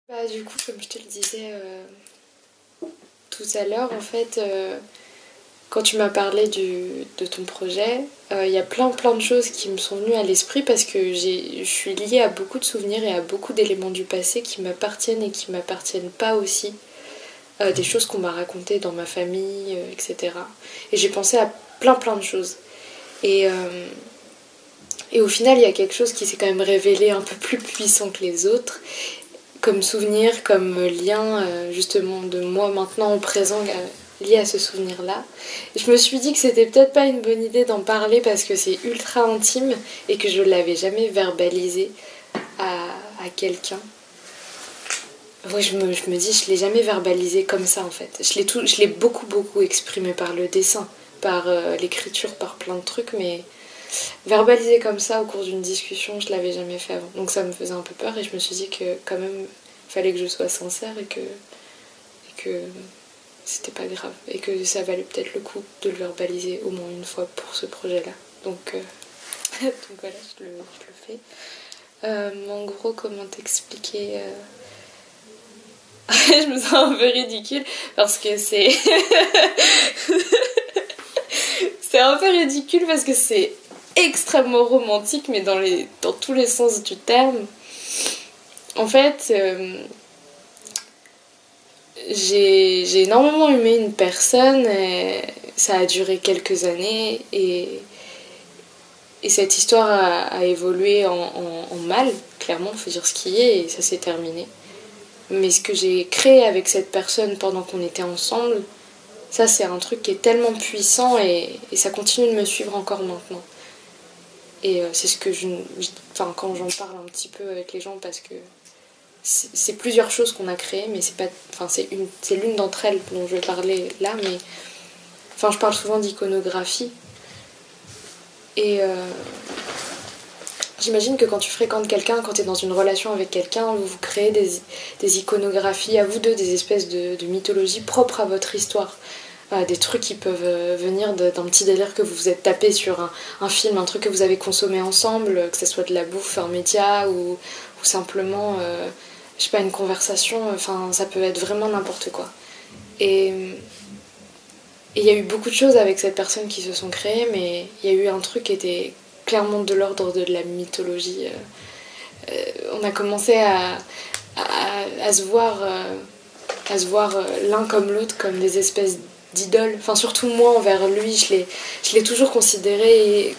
Bah du coup, comme je te le disais tout à l'heure, en fait, quand tu m'as parlé de ton projet, il y a plein de choses qui me sont venues à l'esprit parce que je suis liée à beaucoup de souvenirs et à beaucoup d'éléments du passé qui m'appartiennent et qui m'appartiennent pas aussi. Des choses qu'on m'a racontées dans ma famille, etc. Et j'ai pensé à plein de choses. Et, euh, et au final, il y a quelque chose qui s'est quand même révélé un peu plus puissant que les autres, comme souvenir, comme lien justement de moi maintenant au présent lié à ce souvenir-là. Et je me suis dit que c'était peut-être pas une bonne idée d'en parler parce que c'est ultra intime et que je l'avais jamais verbalisé à quelqu'un. Oui, je me dis, je l'ai jamais verbalisé comme ça en fait. Je l'ai beaucoup exprimé par le dessin, par l'écriture, par plein de trucs, mais verbaliser comme ça au cours d'une discussion, je l'avais jamais fait avant. Donc ça me faisait un peu peur et je me suis dit que quand même, il fallait que je sois sincère et que c'était pas grave. Et que ça valait peut-être le coup de le verbaliser au moins une fois pour ce projet-là. Donc voilà, je le fais. En gros, comment t'expliquer Je me sens un peu ridicule parce que c'est... c'est un peu ridicule parce que c'est extrêmement romantique, mais dans tous les sens du terme. En fait, j'ai énormément aimé une personne, et ça a duré quelques années, et cette histoire a évolué en mal, clairement, il faut dire ce qui est, et ça s'est terminé. Mais ce que j'ai créé avec cette personne pendant qu'on était ensemble, ça c'est un truc qui est tellement puissant et ça continue de me suivre encore maintenant. Et c'est ce que enfin, quand j'en parle un petit peu avec les gens, parce que c'est plusieurs choses qu'on a créées, mais c'est pas, enfin, c'est l'une d'entre elles dont je vais parler là, mais enfin, je parle souvent d'iconographie. Et j'imagine que quand tu fréquentes quelqu'un, quand tu es dans une relation avec quelqu'un, vous créez des iconographies à vous deux, des espèces de mythologie propres à votre histoire. Des trucs qui peuvent venir d'un petit délire que vous vous êtes tapé sur un film, un truc que vous avez consommé ensemble, que ce soit de la bouffe, un média ou simplement, je sais pas, une conversation. Enfin, ça peut être vraiment n'importe quoi. Et il y a eu beaucoup de choses avec cette personne qui se sont créées, mais il y a eu un truc qui était clairement de l'ordre de la mythologie. On a commencé à se voir, l'un comme l'autre comme des espèces d'idoles. Enfin, surtout moi envers lui, je l'ai toujours considéré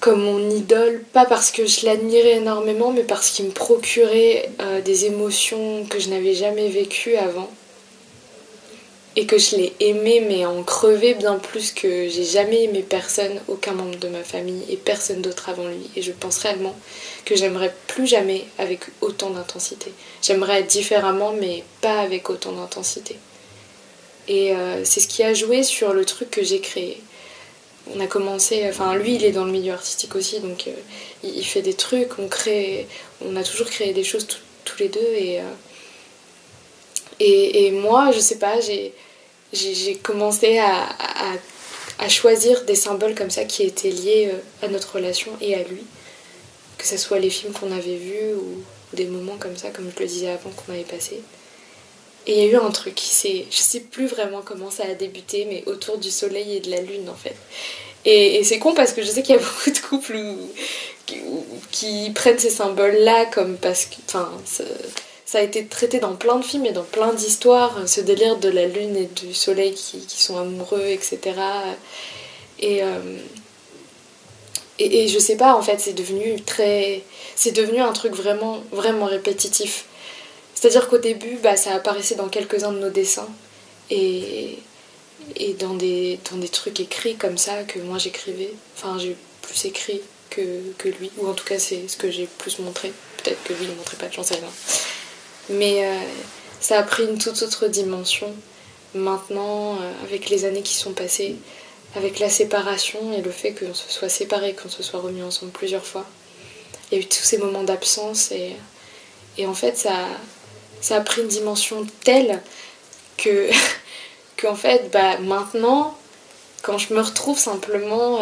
comme mon idole, pas parce que je l'admirais énormément, mais parce qu'il me procurait des émotions que je n'avais jamais vécues avant. Et que je l'ai aimé, mais en crevé bien plus que j'ai jamais aimé personne, aucun membre de ma famille et personne d'autre avant lui. Et je pense réellement que j'aimerais plus jamais avec autant d'intensité. J'aimerais être différemment, mais pas avec autant d'intensité. Et c'est ce qui a joué sur le truc que j'ai créé. On a commencé, enfin lui il est dans le milieu artistique aussi, donc il fait des trucs, on a toujours créé des choses tous les deux, et moi, je sais pas, j'ai commencé à choisir des symboles comme ça qui étaient liés à notre relation et à lui. Que ce soit les films qu'on avait vus ou des moments comme ça, comme je le disais avant, qu'on avait passé. Et il y a eu un truc je sais plus vraiment comment ça a débuté, mais autour du soleil et de la lune en fait. Et c'est con parce que je sais qu'il y a beaucoup de couples qui prennent ces symboles-là comme parce que... Enfin, ça a été traité dans plein de films et dans plein d'histoires, ce délire de la lune et du soleil qui sont amoureux, etc. Et, euh, et je sais pas, en fait, c'est devenu un truc vraiment répétitif. C'est-à-dire qu'au début, bah, ça apparaissait dans quelques-uns de nos dessins et, et dans des trucs écrits comme ça que moi j'écrivais. Enfin, j'ai plus écrit que lui, ou en tout cas c'est ce que j'ai plus montré. Peut-être que lui il montrait pas, j'en sais rien. Mais ça a pris une toute autre dimension maintenant, avec les années qui sont passées, avec la séparation et le fait qu'on se soit séparés, qu'on se soit remis ensemble plusieurs fois. Il y a eu tous ces moments d'absence et en fait ça a pris une dimension telle que qu'en fait bah, maintenant quand je me retrouve simplement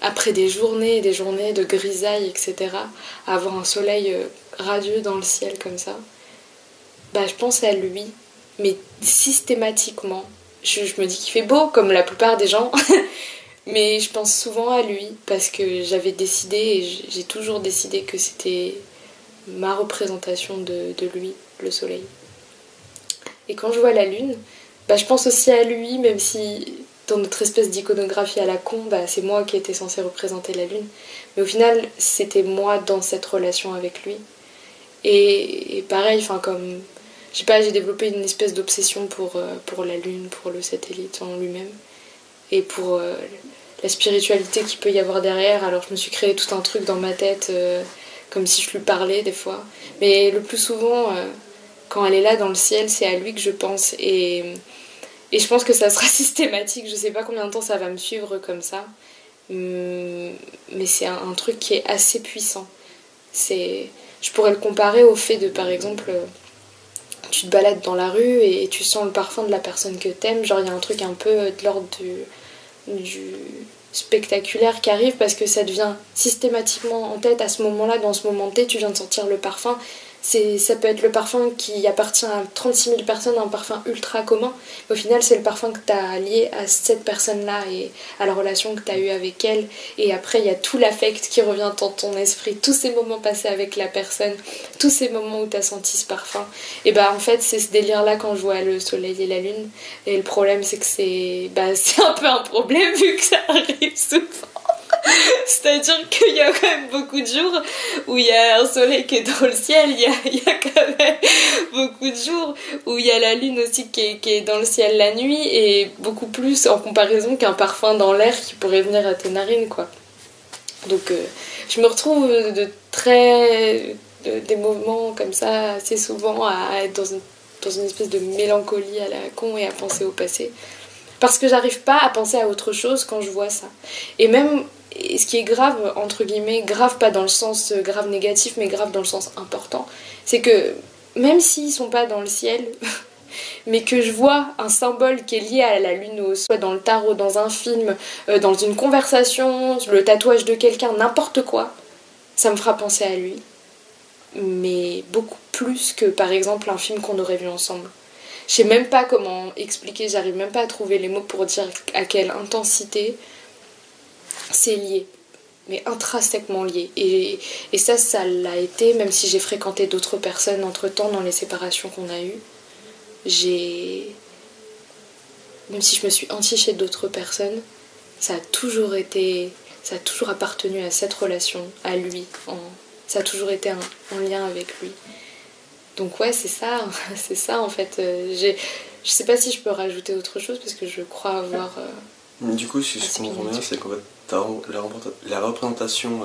après des journées et des journées de grisaille etc. à avoir un soleil radieux dans le ciel comme ça, bah, je pense à lui, mais systématiquement. Je me dis qu'il fait beau, comme la plupart des gens, mais je pense souvent à lui, parce que j'avais décidé, et j'ai toujours décidé que c'était ma représentation de lui, le soleil. Et quand je vois la lune, bah, je pense aussi à lui, même si dans notre espèce d'iconographie à la con, bah, c'est moi qui étais censée représenter la lune. Mais au final, c'était moi dans cette relation avec lui. Et pareil, enfin comme... Je sais pas, j'ai développé une espèce d'obsession pour la lune, pour le satellite en lui-même. Et pour la spiritualité qu'il peut y avoir derrière. Alors je me suis créé tout un truc dans ma tête, comme si je lui parlais des fois. Mais le plus souvent, quand elle est là dans le ciel, c'est à lui que je pense. Et je pense que ça sera systématique. Je sais pas combien de temps ça va me suivre comme ça. Mais c'est un truc qui est assez puissant. Je pourrais le comparer au fait de, par exemple, tu te balades dans la rue et tu sens le parfum de la personne que t'aimes. Genre, il y a un truc un peu de l'ordre du spectaculaire qui arrive parce que ça devient systématiquement en tête à ce moment-là, dans ce moment T, tu viens de sentir le parfum. Ça peut être le parfum qui appartient à 36 000 personnes, un parfum ultra commun. Au final, c'est le parfum que tu as lié à cette personne-là et à la relation que tu as eue avec elle. Et après, il y a tout l'affect qui revient dans ton esprit, tous ces moments passés avec la personne, tous ces moments où tu as senti ce parfum. Et bah, en fait, c'est ce délire-là quand je vois le soleil et la lune. Et le problème, c'est que c'est un peu un problème vu que ça arrive souvent. C'est-à-dire qu'il y a quand même beaucoup de jours où il y a un soleil qui est dans le ciel, il y a quand même beaucoup de jours où il y a la lune aussi qui est dans le ciel la nuit, et beaucoup plus en comparaison qu'un parfum dans l'air qui pourrait venir à tes narines, quoi. Donc je me retrouve des moments comme ça assez souvent à être dans une espèce de mélancolie à la con et à penser au passé. Parce que j'arrive pas à penser à autre chose quand je vois ça. Et même, ce qui est grave, entre guillemets, grave pas dans le sens grave négatif, mais grave dans le sens important, c'est que même s'ils sont pas dans le ciel, mais que je vois un symbole qui est lié à la lune, soit dans le tarot, dans un film, dans une conversation, le tatouage de quelqu'un, n'importe quoi, ça me fera penser à lui. Mais beaucoup plus que, par exemple, un film qu'on aurait vu ensemble. Je sais même pas comment expliquer, j'arrive même pas à trouver les mots pour dire à quelle intensité c'est lié, mais intrinsèquement lié. Et ça l'a été, même si j'ai fréquenté d'autres personnes entre-temps dans les séparations qu'on a eues. Même si je me suis entichée d'autres personnes, ça a toujours appartenu à cette relation, à lui. Ça a toujours été en lien avec lui. Donc ouais, c'est ça en fait. Je sais pas si je peux rajouter autre chose parce que je crois avoir... du coup, si je comprends bien, c'est qu'en fait, la représentation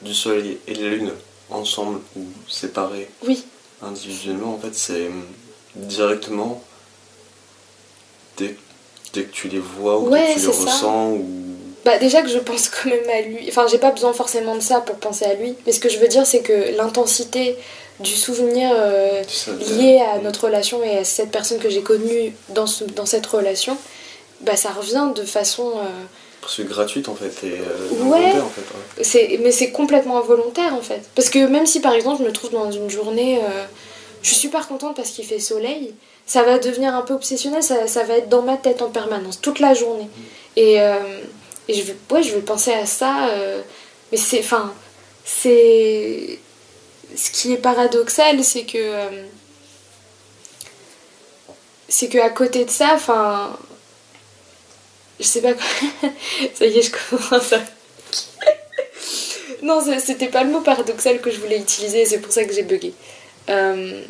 du soleil et de la lune ensemble ou séparés, oui, individuellement, en fait, c'est directement dès que tu les vois ou que tu les ressens ou... Bah déjà que je pense quand même à lui. Enfin, j'ai pas besoin forcément de ça pour penser à lui. Mais ce que je veux dire, c'est que l'intensité du souvenir lié à notre relation et à cette personne que j'ai connue dans cette relation, bah ça revient de façon... C'est gratuite en fait et volontaire en fait. Ouais. Mais c'est complètement involontaire en fait. Parce que même si par exemple je me trouve dans une journée, je suis super contente parce qu'il fait soleil, ça va devenir un peu obsessionnel, ça va être dans ma tête en permanence, toute la journée. Et je vais penser à ça, mais c'est... Ce qui est paradoxal, c'est que à côté de ça, je sais pas quoi... Ça y est, je commence à... Non, c'était pas le mot paradoxal que je voulais utiliser, c'est pour ça que j'ai bugué. Je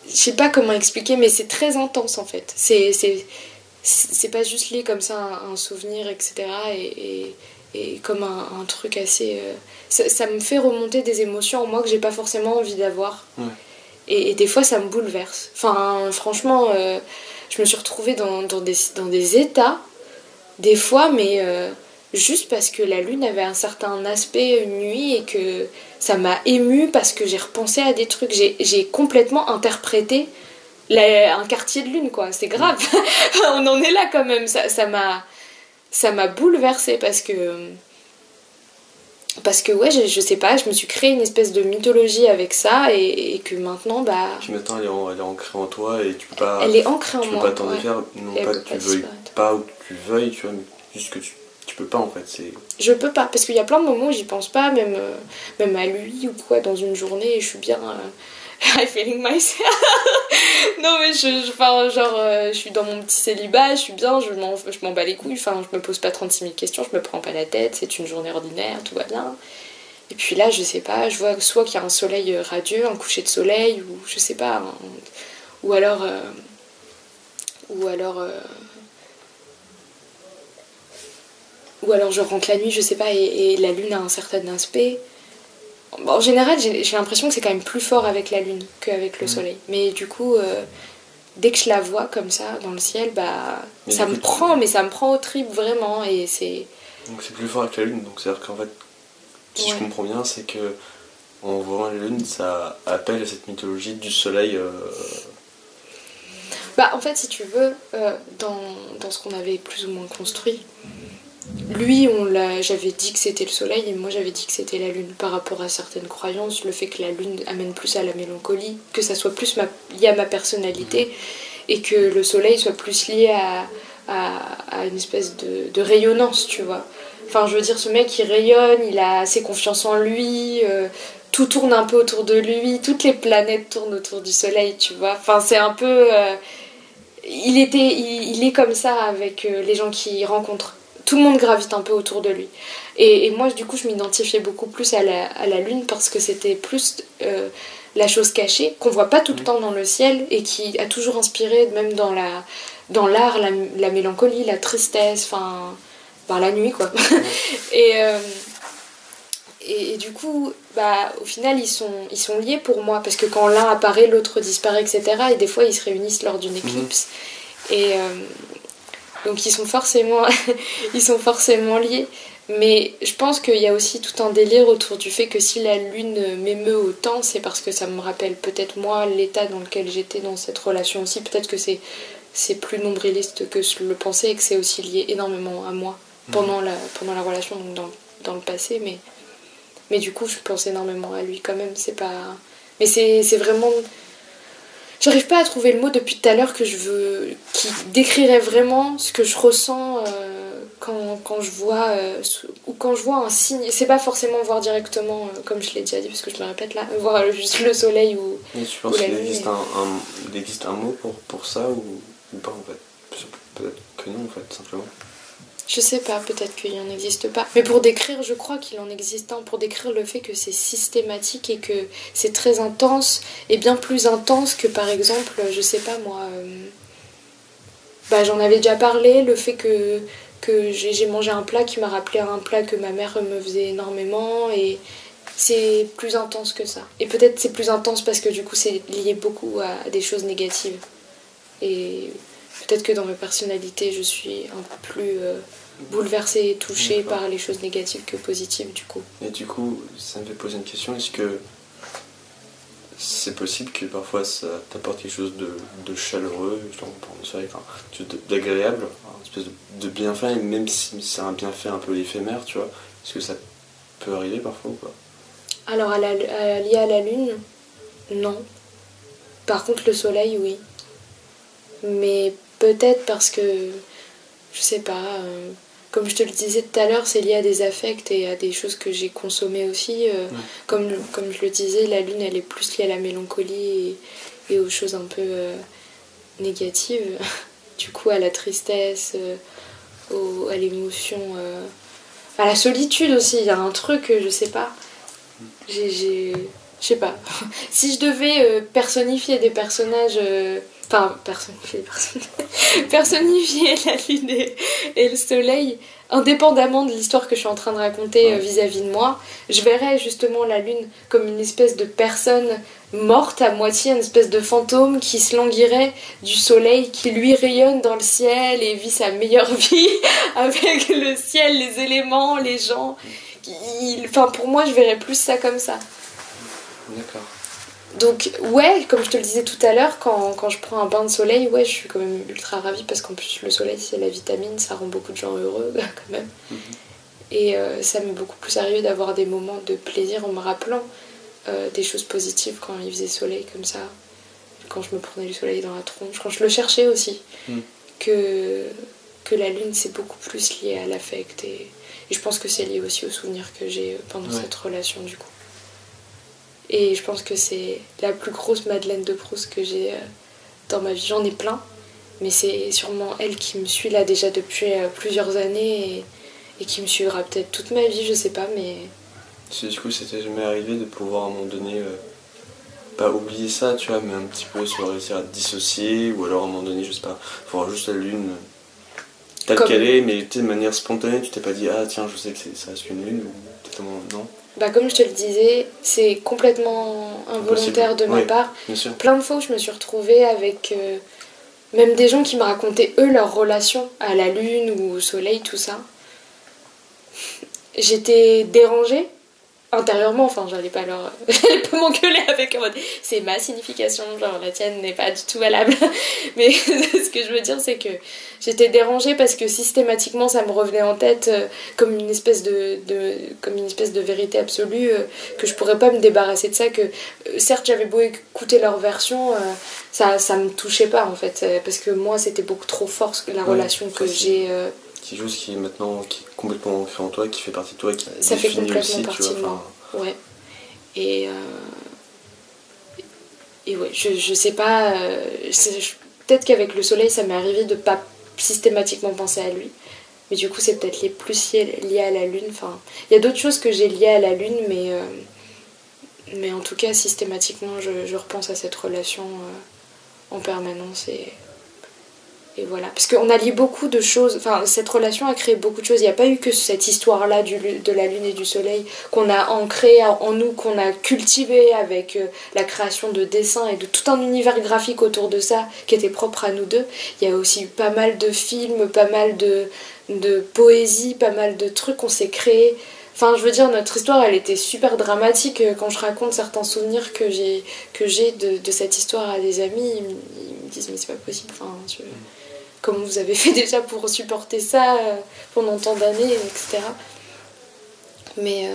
sais pas comment expliquer, mais c'est très intense en fait. C'est pas juste lié comme ça un souvenir, etc. Et comme un truc assez... Ça me fait remonter des émotions en moi que j'ai pas forcément envie d'avoir. Ouais. Et des fois, ça me bouleverse. Enfin, franchement, je me suis retrouvée dans des états, des fois, mais juste parce que la lune avait un certain aspect une nuit et que ça m'a émue parce que j'ai repensé à des trucs. J'ai complètement interprété un quartier de lune, quoi. C'est grave. On en est là quand même. Ça m'a bouleversée parce que Parce que ouais, je sais pas, je me suis créé une espèce de mythologie avec ça et que maintenant, bah... Puis maintenant elle est ancrée en toi et tu peux pas... Elle est ancrée en moi. Tu peux pas t'en défaire, non pas que tu veuilles pas ou que tu veuilles, tu vois, mais juste que tu peux pas en fait. Je peux pas, parce qu'il y a plein de moments où j'y pense pas, même à lui ou quoi, dans une journée, et je suis bien... I feeling myself. Non mais je suis dans mon petit célibat, je suis bien, je m'en bats les couilles, enfin je me pose pas 36 000 questions, je me prends pas la tête, c'est une journée ordinaire, tout va bien. Et puis là je sais pas, je vois soit qu'il y a un soleil radieux, un coucher de soleil, ou je sais pas, ou alors je rentre la nuit, je sais pas, et la lune a un certain aspect. Bon, en général, j'ai l'impression que c'est quand même plus fort avec la lune qu'avec le soleil. Mais du coup, dès que je la vois comme ça dans le ciel, bah ça me prend au tripes vraiment. Et c'est... Donc c'est plus fort avec la lune, donc c'est-à-dire qu'en fait, si je comprends bien, c'est que en voyant la lune, ça appelle cette mythologie du soleil. Bah en fait, si tu veux, dans ce qu'on avait plus ou moins construit, lui, j'avais dit que c'était le soleil et moi j'avais dit que c'était la lune. Par rapport à certaines croyances, le fait que la lune amène plus à la mélancolie, que ça soit plus lié à ma personnalité et que le soleil soit plus lié à une espèce de rayonnance, tu vois. Enfin, je veux dire, ce mec il rayonne, il a assez confiance en lui, tout tourne un peu autour de lui, toutes les planètes tournent autour du soleil, tu vois. Enfin, c'est un peu... il est comme ça avec les gens qu'il rencontre. Tout le monde gravite un peu autour de lui. Et moi, du coup, je m'identifiais beaucoup plus à la lune parce que c'était plus la chose cachée, qu'on voit pas tout le temps dans le ciel et qui a toujours inspiré, même dans l'art, la mélancolie, la tristesse, enfin, la nuit, quoi. Et du coup, bah, au final, ils sont liés pour moi parce que quand l'un apparaît, l'autre disparaît, etc. Et des fois, ils se réunissent lors d'une éclipse. Donc ils sont forcément liés. Mais je pense qu'il y a aussi tout un délire autour du fait que si la lune m'émeut autant, c'est parce que ça me rappelle peut-être moi l'état dans lequel j'étais dans cette relation aussi. Peut-être que c'est plus nombriliste que je le pensais et que c'est aussi lié énormément à moi pendant la relation, donc dans le passé. Mais du coup, je pense énormément à lui quand même. C'est pas... Mais c'est vraiment... J'arrive pas à trouver le mot depuis tout à l'heure qui décrirait vraiment ce que je ressens quand je vois ou quand je vois un signe. C'est pas forcément voir directement, comme je l'ai déjà dit parce que je me répète là, voir juste le soleil ou... Et tu penses qu'il existe un mot pour ça ou pas en fait? Peut-être que non en fait, simplement. Je sais pas, peut-être qu'il en existe pas. Mais pour décrire, je crois qu'il en existe un. Pour décrire le fait que c'est systématique et que c'est très intense. Et bien plus intense que par exemple, je sais pas moi... j'en avais déjà parlé, le fait que j'ai mangé un plat qui m'a rappelé un plat que ma mère me faisait énormément. Et c'est plus intense que ça. Et peut-être c'est plus intense parce que du coup c'est lié beaucoup à des choses négatives. Et peut-être que dans ma personnalité, je suis un peu plus... bouleversée et touchée par les choses négatives que positives du coup. Et du coup, ça me fait poser une question, est-ce que c'est possible que parfois ça t'apporte quelque chose de chaleureux, d'agréable, une espèce de bienfait, même si c'est un bienfait un peu éphémère, tu vois, est-ce que ça peut arriver parfois ou pas? Alors lié à la lune, non. Par contre le soleil, oui. Mais peut-être parce que, je sais pas... Comme je te le disais tout à l'heure, c'est lié à des affects et à des choses que j'ai consommées aussi. Comme je le disais, la lune, elle est plus liée à la mélancolie et aux choses un peu négatives. Du coup, à la tristesse, à l'émotion, à la solitude aussi. Il y a un truc, je sais pas. Je sais pas. Si je devais personnifier des personnages... personnifier la lune et le soleil, indépendamment de l'histoire que je suis en train de raconter vis-à-vis de moi, je verrais justement la lune comme une espèce de personne morte à moitié, une espèce de fantôme qui se languirait du soleil, qui lui rayonne dans le ciel et vit sa meilleure vie avec le ciel, les éléments, les gens. Pour moi, je verrais plus ça comme ça. D'accord. Donc ouais, comme je te le disais tout à l'heure, quand je prends un bain de soleil, ouais, je suis quand même ultra ravie parce qu'en plus le soleil c'est la vitamine, ça rend beaucoup de gens heureux quand même. Et ça m'est beaucoup plus arrivé d'avoir des moments de plaisir en me rappelant des choses positives quand il faisait soleil comme ça, quand je me prenais du soleil dans la tronche, quand je le cherchais aussi, que la lune c'est beaucoup plus lié à l'affect et je pense que c'est lié aussi aux souvenirs que j'ai pendant cette relation du coup. Et je pense que c'est la plus grosse Madeleine de Proust que j'ai dans ma vie. J'en ai plein, mais c'est sûrement elle qui me suit là déjà depuis plusieurs années et qui me suivra peut-être toute ma vie, je sais pas, mais... Du coup, c'était jamais arrivé de pouvoir à un moment donné, pas oublier ça, tu vois, mais un petit peu soit réussir à te dissocier, ou alors à un moment donné, je sais pas, voir juste la lune telle qu'elle est, mais de manière spontanée, tu t'es pas dit, ah tiens, je sais que ça reste une lune, ou totalement non. Bah comme je te le disais, c'est complètement involontaire de ma part. Bien sûr. Plein de fois où je me suis retrouvée avec même des gens qui me racontaient eux leur relation à la lune ou au soleil, tout ça. J'étais dérangée intérieurement, enfin j'allais pas m'engueuler avec en mode c'est ma signification, genre la tienne n'est pas du tout valable. Mais ce que je veux dire c'est que j'étais dérangée parce que systématiquement ça me revenait en tête comme une espèce de vérité absolue, que je pourrais pas me débarrasser de ça, que certes j'avais beau écouter leur version, ça me touchait pas en fait, parce que moi c'était beaucoup trop fort la relation que j'ai... C'est quelque chose qui est maintenant qui est complètement ancré en toi, qui fait partie de toi, qui ça fait complètement aussi, partie tu vois, de moi. Ouais. Et ouais, je sais pas. Peut-être qu'avec le soleil, ça m'est arrivé de pas systématiquement penser à lui. Mais du coup, c'est peut-être plus lié à la lune. Enfin, il y a d'autres choses que j'ai liées à la lune, mais en tout cas, systématiquement, je repense à cette relation en permanence et voilà, parce qu'on a lié beaucoup de choses, enfin cette relation a créé beaucoup de choses, il n'y a pas eu que cette histoire-là de la lune et du soleil qu'on a ancré en nous, qu'on a cultivé avec la création de dessins et de tout un univers graphique autour de ça qui était propre à nous deux. Il y a aussi eu pas mal de films, pas mal de poésie, pas mal de trucs qu'on s'est créés. Enfin, je veux dire, notre histoire, elle était super dramatique. Quand je raconte certains souvenirs que j'ai de cette histoire à des amis, ils me disent mais c'est pas possible, enfin, comment vous avez fait déjà pour supporter ça pendant tant d'années, etc. Mais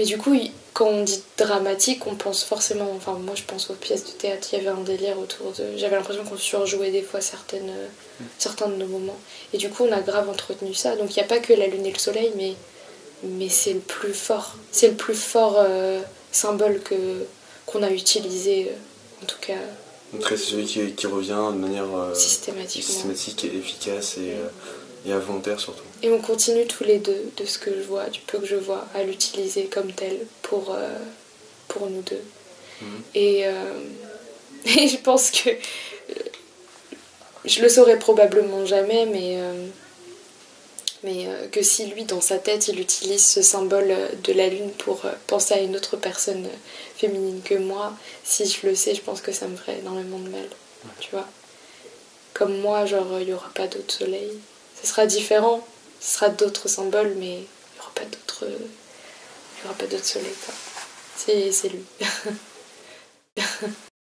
du coup, quand on dit dramatique, on pense forcément... Enfin, moi, je pense aux pièces de théâtre. Il y avait un délire autour de... J'avais l'impression qu'on surjouait des fois certains de nos moments. Et du coup, on a grave entretenu ça. Donc, il n'y a pas que la lune et le soleil, mais c'est le plus fort. C'est le plus fort symbole qu'on a utilisé, en tout cas... Donc c'est celui qui revient de manière systématique et efficace et volontaire surtout. Et on continue tous les deux, de ce que je vois, du peu que je vois, à l'utiliser comme tel pour nous deux. Et je pense que je le saurais probablement jamais, mais que si lui, dans sa tête, il utilise ce symbole de la lune pour penser à une autre personne féminine que moi, si je le sais, je pense que ça me ferait énormément de mal, tu vois. Comme moi, genre, il n'y aura pas d'autre soleil. Ce sera différent, ce sera d'autres symboles, mais il n'y aura pas d'autre soleil, quoi. C'est lui.